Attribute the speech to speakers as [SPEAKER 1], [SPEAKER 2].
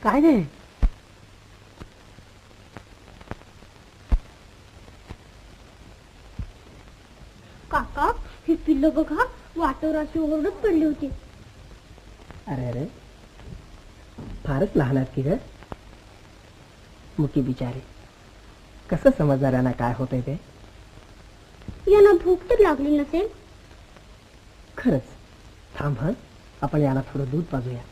[SPEAKER 1] काय रे?
[SPEAKER 2] काका ही पिल्लं बघा वाटेवर अशी ओरडत पडली होती.
[SPEAKER 1] अरे अरे फारच लहान आहेत की ग. मुकी बिचारे कसं समजणार यांना काय होतंय ते.
[SPEAKER 2] यांना भूक तर लागली नसेल.
[SPEAKER 1] खरंच थांब हं, आपण यांना थोडं दूध पाजूया.